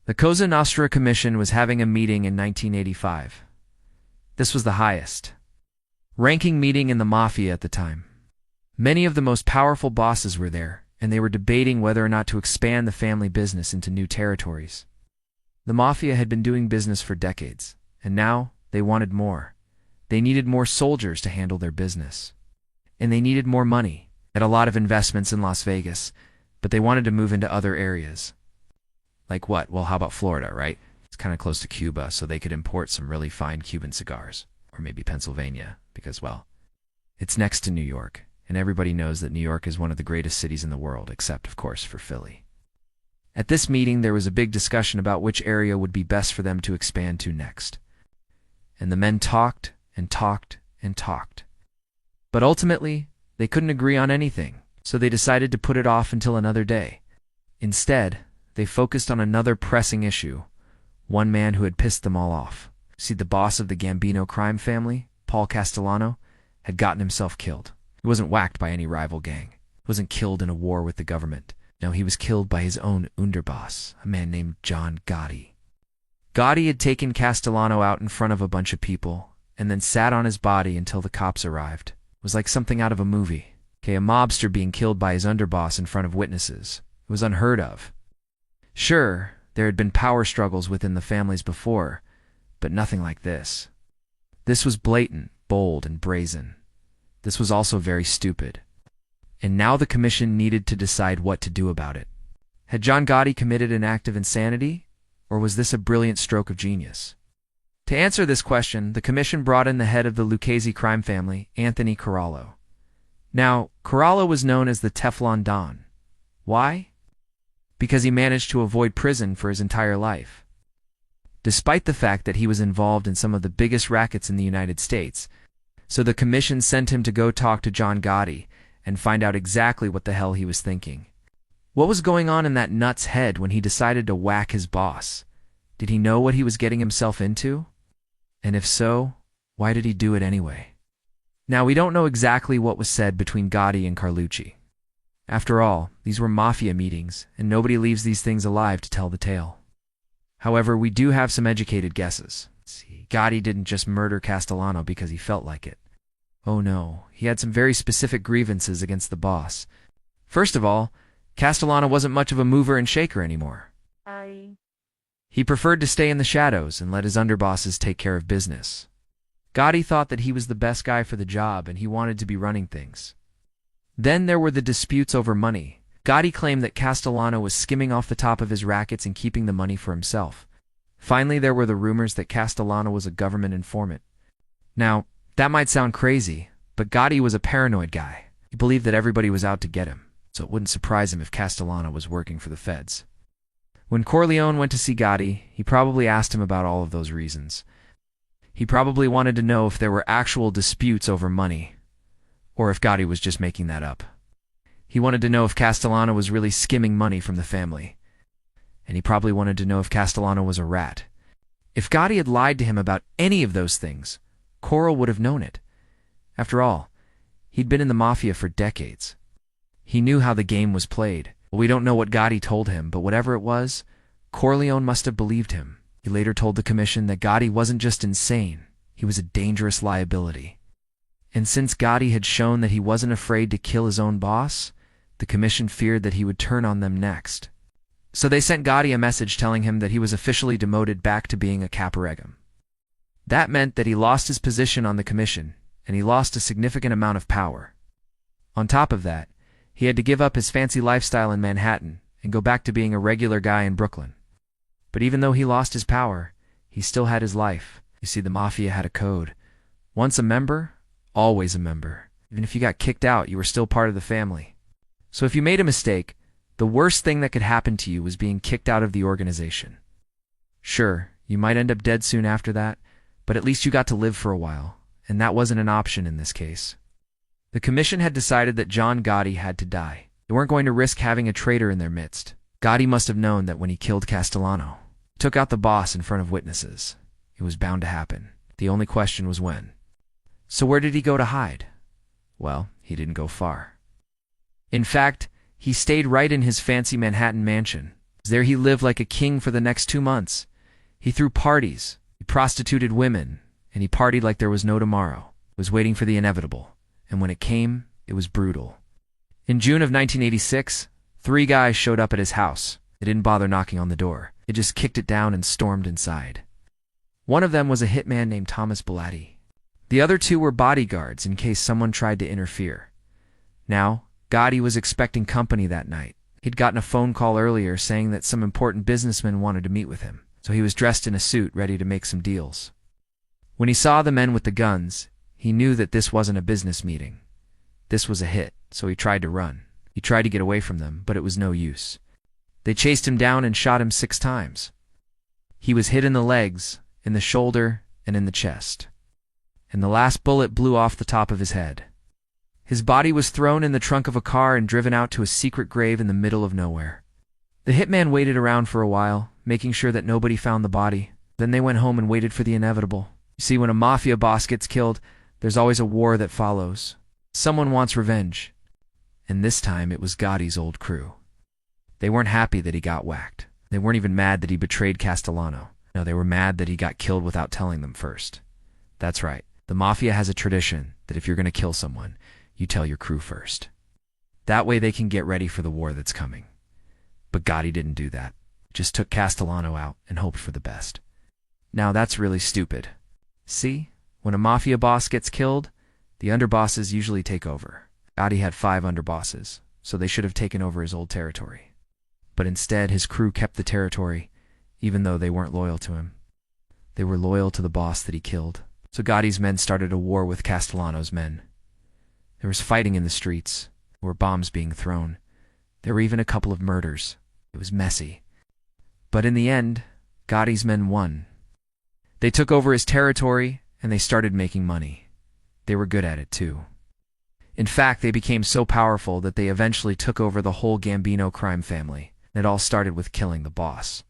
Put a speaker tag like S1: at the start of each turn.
S1: The Cosa Nostra Commission was having a meeting in 1985. This was the highest ranking meeting in the Mafia at the time. Many of the most powerful bosses were there, and they were debating whether or not to expand the family business into new territories. The Mafia had been doing business for decades, and now they wanted more. They needed more soldiers to handle their business. And they needed more money. They had a lot of investments in Las Vegas, but they wanted to move into other areas. Like what? Well, how about Florida, right? It's kind of close to Cuba, so they could import some really fine Cuban cigars. Or maybe Pennsylvania, because, well, it's next to New York, and everybody knows that New York is one of the greatest cities in the world, except, of course, for Philly. At this meeting, there was a big discussion about which area would be best for them to expand to next. And the men talked and talked and talked. But ultimately, they couldn't agree on anything, so they decided to put it off until another day. Instead, they focused on another pressing issue, one man who had pissed them all off. See, the boss of the Gambino crime family, Paul Castellano, had gotten himself killed. He wasn't whacked by any rival gang. He wasn't killed in a war with the government. No, he was killed by his own underboss, a man named John Gotti. Gotti had taken Castellano out in front of a bunch of people, and then sat on his body until the cops arrived. It was like something out of a movie. Okay, a mobster being killed by his underboss in front of witnesses. It was unheard of. Sure, there had been power struggles within the families before, but nothing like this. This was blatant, bold, and brazen. This was also very stupid. And now the commission needed to decide what to do about it. Had John Gotti committed an act of insanity, or was this a brilliant stroke of genius? To answer this question, the commission brought in the head of the Lucchese crime family, Anthony Corallo. Now, Corallo was known as the Teflon Don. Why? Because he managed to avoid prison for his entire life. Despite the fact that he was involved in some of the biggest rackets in the United States, so the commission sent him to go talk to John Gotti and find out exactly what the hell he was thinking. What was going on in that nut's head when he decided to whack his boss? Did he know what he was getting himself into? And if so, why did he do it anyway? Now, we don't know exactly what was said between Gotti and Carlucci. After all, these were mafia meetings, and nobody leaves these things alive to tell the tale. However, we do have some educated guesses. See, Gotti didn't just murder Castellano because he felt like it. Oh no, he had some very specific grievances against the boss. First of all, Castellano wasn't much of a mover and shaker anymore. He preferred to stay in the shadows and let his underbosses take care of business. Gotti thought that he was the best guy for the job and he wanted to be running things. Then there were the disputes over money. Gotti claimed that Castellano was skimming off the top of his rackets and keeping the money for himself. Finally, there were the rumors that Castellano was a government informant. Now, that might sound crazy, but Gotti was a paranoid guy. He believed that everybody was out to get him, so it wouldn't surprise him if Castellano was working for the feds. When Corleone went to see Gotti, he probably asked him about all of those reasons. He probably wanted to know if there were actual disputes over money, or if Gotti was just making that up. He wanted to know if Castellano was really skimming money from the family. And he probably wanted to know if Castellano was a rat. If Gotti had lied to him about any of those things, Coral would have known it. After all, he'd been in the Mafia for decades. He knew how the game was played. We don't know what Gotti told him, but whatever it was, Corleone must have believed him. He later told the commission that Gotti wasn't just insane, he was a dangerous liability. And since Gotti had shown that he wasn't afraid to kill his own boss, the commission feared that he would turn on them next. So they sent Gotti a message telling him that he was officially demoted back to being a caporegum. That meant that he lost his position on the commission, and he lost a significant amount of power. On top of that, he had to give up his fancy lifestyle in Manhattan and go back to being a regular guy in Brooklyn. But even though he lost his power, he still had his life. You see, the Mafia had a code. Once a member, always a member. Even if you got kicked out, you were still part of the family. So if you made a mistake, the worst thing that could happen to you was being kicked out of the organization. Sure, you might end up dead soon after that, but at least you got to live for a while, and that wasn't an option in this case. The commission had decided that John Gotti had to die. They weren't going to risk having a traitor in their midst. Gotti must have known that when he killed Castellano, he took out the boss in front of witnesses. It was bound to happen. The only question was when. So where did he go to hide? Well, he didn't go far. In fact, he stayed right in his fancy Manhattan mansion. There he lived like a king for the next 2 months. He threw parties, he prostituted women, and he partied like there was no tomorrow. He was waiting for the inevitable, and when it came, it was brutal. In June of 1986, 3 guys showed up at his house. They didn't bother knocking on the door. They just kicked it down and stormed inside. One of them was a hitman named Thomas Belatti. The other 2 were bodyguards in case someone tried to interfere. Now, Gotti was expecting company that night. He'd gotten a phone call earlier saying that some important businessmen wanted to meet with him, so he was dressed in a suit ready to make some deals. When he saw the men with the guns, he knew that this wasn't a business meeting. This was a hit, so he tried to run. He tried to get away from them, but it was no use. They chased him down and shot him 6 times. He was hit in the legs, in the shoulder, and in the chest. And the last bullet blew off the top of his head. His body was thrown in the trunk of a car and driven out to a secret grave in the middle of nowhere. The hitman waited around for a while, making sure that nobody found the body. Then they went home and waited for the inevitable. You see, when a mafia boss gets killed, there's always a war that follows. Someone wants revenge. And this time it was Gotti's old crew. They weren't happy that he got whacked. They weren't even mad that he betrayed Castellano. No, they were mad that he got killed without telling them first. That's right. The Mafia has a tradition that if you're going to kill someone, you tell your crew first. That way they can get ready for the war that's coming. But Gotti didn't do that. Just took Castellano out and hoped for the best. Now that's really stupid. See? When a Mafia boss gets killed, the underbosses usually take over. Gotti had 5 underbosses, so they should have taken over his old territory. But instead, his crew kept the territory, even though they weren't loyal to him. They were loyal to the boss that he killed. So Gotti's men started a war with Castellano's men. There was fighting in the streets. There were bombs being thrown. There were even a couple of murders. It was messy. But in the end, Gotti's men won. They took over his territory, and they started making money. They were good at it, too. In fact, they became so powerful that they eventually took over the whole Gambino crime family. It all started with killing the boss.